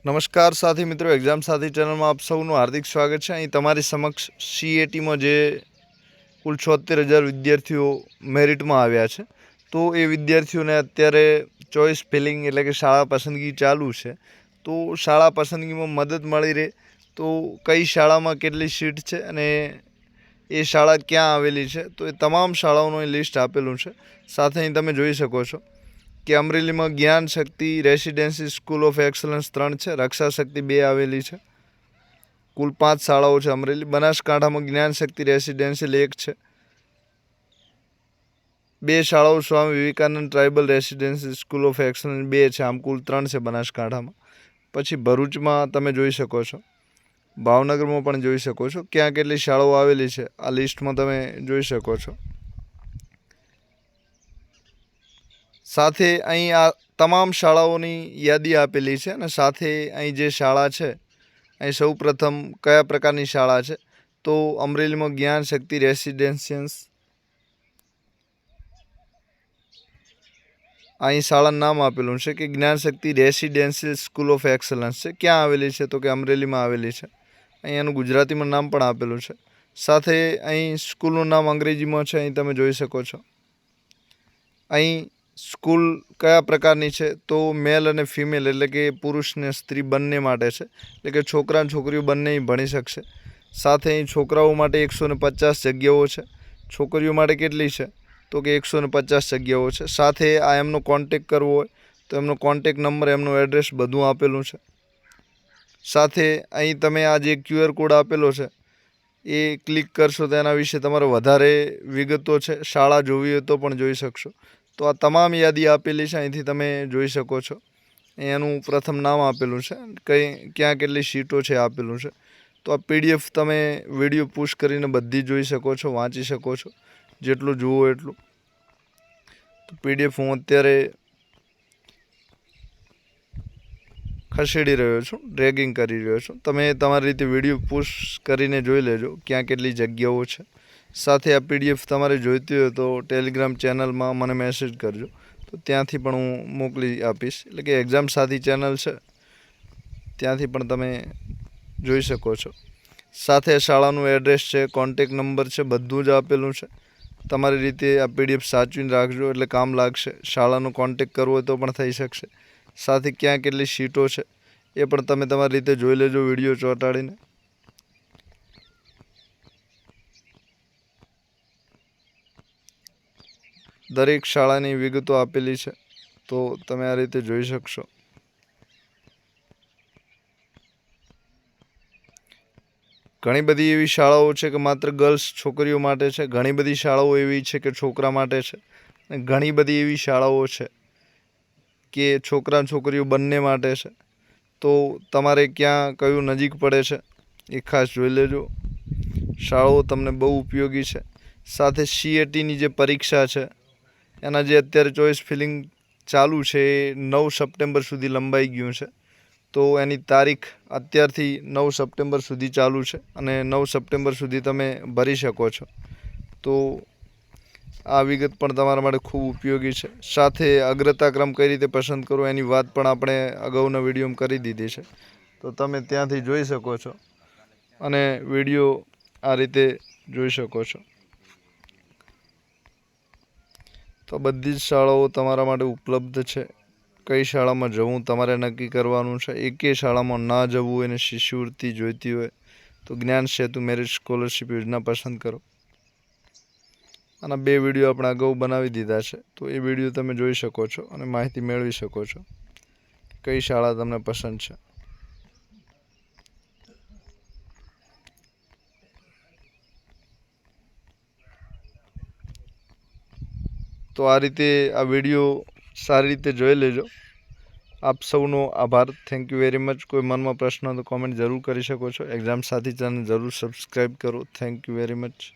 નમસ્કાર સાથી મિત્રો, એક્ઝામ સાથી ચેનલમાં આપ સૌનું હાર્દિક સ્વાગત છે। અહીં તમારી સમક્ષ CATમાં જે કુલ 76,000 વિદ્યાર્થીઓ મેરિટમાં આવ્યા છે, તો એ વિદ્યાર્થીઓને અત્યારે ચોઇસ ફિલિંગ એટલે કે શાળા પસંદગી ચાલુ છે। તો શાળા પસંદગીમાં મદદ મળી રહે તો કઈ શાળામાં કેટલી સીટ છે અને એ શાળા ક્યાં આવેલી છે, તો એ તમામ શાળાઓનું લિસ્ટ આપેલું છે। સાથે અહીં તમે જોઈ શકો છો કે અમરેલીમાં જ્ઞાન શક્તિ રેસિડેન્સી સ્કૂલ ઓફ એક્સલન્સ 3 છે, રક્ષા શક્તિ 2 આવેલી છે। કુલ 5 શાળાઓ છે અમરેલી। બનાસકાંઠામાં જ્ઞાન શક્તિ રેસિડેન્શિયલ 1 છે, 2 શાળાઓ Swami Vivekananda tribal residency school of excellence 2 છે, આમ કુલ 3 છે બનાસકાંઠામાં। પછી ભરૂચમાં તમે જોઈ શકો છો, ભાવનગરમાં પણ જોઈ શકો છો, ક્યાં કેટલી શાળાઓ આવેલી છે આ લિસ્ટમાં તમે જોઈ શકો છો। સાથે અહીં આ તમામ શાળાઓની યાદી આપેલી છે અને સાથે અહીં જે શાળા છે, અહીં સૌ પ્રથમ કયા પ્રકારની શાળા છે, તો અમરેલીમાં જ્ઞાન શક્તિ રેસિડેન્શિયલ, અહીં શાળાનું નામ આપેલું છે કે જ્ઞાન શક્તિ રેસિડેન્શિયલ સ્કૂલ ઓફ એક્સલન્સ છે। ક્યાં આવેલી છે, તો કે અમરેલીમાં આવેલી છે। અહીં એનું ગુજરાતીમાં નામ પણ આપેલું છે। સાથે અહીં સ્કૂલનું નામ અંગ્રેજીમાં છે, અહીં તમે જોઈ શકો છો। અહીં સ્કૂલ કયા પ્રકારની છે, તો મેલ અને ફિમેલ એટલે કે પુરુષ ને સ્ત્રી બંને માટે છે, એટલે કે છોકરા અને છોકરીઓ બંને ભણી શકશે। સાથે અહીં છોકરાઓ માટે 150 જગ્યાઓ છે, છોકરીઓ માટે કેટલી છે, તો કે 150 જગ્યાઓ છે। સાથે આ એમનો કોન્ટેક કરવો હોય તો એમનો કોન્ટેક નંબર, એમનું એડ્રેસ બધું આપેલું છે। સાથે અહીં તમે આ જે QR કોડ આપેલો છે એ ક્લિક કરશો તો એના વિશે તમારે વધારે વિગતો છે, શાળા જોવી હોય તો પણ જોઈ શકશો। તો આ તમામ યાદી આપેલી છે, અહીંથી તમે જોઈ શકો છો। એનું પ્રથમ નામ આપેલું છે, ક્યાં કેટલી સીટો છે આપેલું છે। તો આ PDF તમે વિડીયો પુશ કરીને બધી જોઈ શકો છો, વાંચી શકો છો, જેટલું જુઓ એટલું। તો PDF હું અત્યારે ખસેડી રહ્યો છું, ડ્રેગિંગ કરી રહ્યો છું। તમે તમારી રીતે વિડીયો પુશ કરીને જોઈ લેજો ક્યાં કેટલી જગ્યાઓ છે। સાથે આ PDF તમારે જોઈતી હોય તો ટેલિગ્રામ ચેનલમાં મને મેસેજ કરજો, તો ત્યાંથી પણ હું મોકલી આપીશ। એટલે કે એક્ઝામ સાથી ચેનલ છે ત્યાંથી પણ તમે જોઈ શકો છો। સાથે શાળાનું એડ્રેસ છે, કોન્ટેક નંબર છે, બધું જ આપેલું છે। તમારી રીતે આ PDF સાચવીને રાખજો એટલે કામ લાગશે। શાળાનો કોન્ટેક કરવો હોય તો પણ થઈ શકશે। સાથે ક્યાં કેટલી સીટો છે એ પણ તમે તમારી રીતે જોઈ લેજો વિડીયો ચોંટાડીને। દરેક શાળાની વિગતો આપેલી છે, તો તમે આ રીતે જોઈ શકશો। ઘણી બધી એવી શાળાઓ છે કે માત્ર ગર્લ્સ છોકરીઓ માટે છે, ઘણી બધી શાળાઓ એવી છે કે છોકરા માટે છે, અને ઘણી બધી એવી શાળાઓ છે કે છોકરા છોકરીઓ બંને માટે છે। તો તમારે ક્યાં કયું નજીક પડે છે એ ખાસ જોઈ લેજો। શાળાઓ તમને બહુ ઉપયોગી છે। સાથે CATની જે પરીક્ષા છે એના જે અત્યારે ચોઇસ ફિલિંગ ચાલુ છે એ 9 સપ્ટેમ્બર સુધી લંબાઈ ગયું છે। તો એની તારીખ અત્યારથી 9 સપ્ટેમ્બર સુધી ચાલુ છે અને 9 સપ્ટેમ્બર સુધી તમે ભરી શકો છો। તો આ વિગત પણ તમારા માટે ખૂબ ઉપયોગી છે। સાથે અગ્રતા ક્રમ કઈ રીતે પસંદ કરવો એની વાત પણ આપણે અગાઉના વિડીયોમાં કરી દીધી છે, તો તમે ત્યાંથી જોઈ શકો છો અને વિડીયો આ રીતે જોઈ શકો છો। તો બધી જ શાળાઓ તમારા માટે ઉપલબ્ધ છે। કઈ શાળામાં જવું તમારે નક્કી કરવાનું છે। એકેય શાળામાં ના જવું હોય અને શિષ્યવૃત્તિ જોઈતી હોય તો જ્ઞાન સેતુ મેરિટ સ્કોલરશિપ યોજના પસંદ કરો। આના 2 વિડીયો આપણે અગાઉ બનાવી દીધા છે, તો એ વિડીયો તમે જોઈ શકો છો અને માહિતી મેળવી શકો છો કઈ શાળા તમને પસંદ છે। તો આ રીતે આ વિડીયો સારી રીતે જોઈ લેજો। આપ સૌનો આભાર, થેન્ક યુ વેરી મચ। કોઈ મનમાં પ્રશ્ન તો કોમેન્ટ જરૂર કરી શકો છો। એક્ઝામ સાથી ચેનલ જરૂર સબસ્ક્રાઈબ કરો। Thank you very much.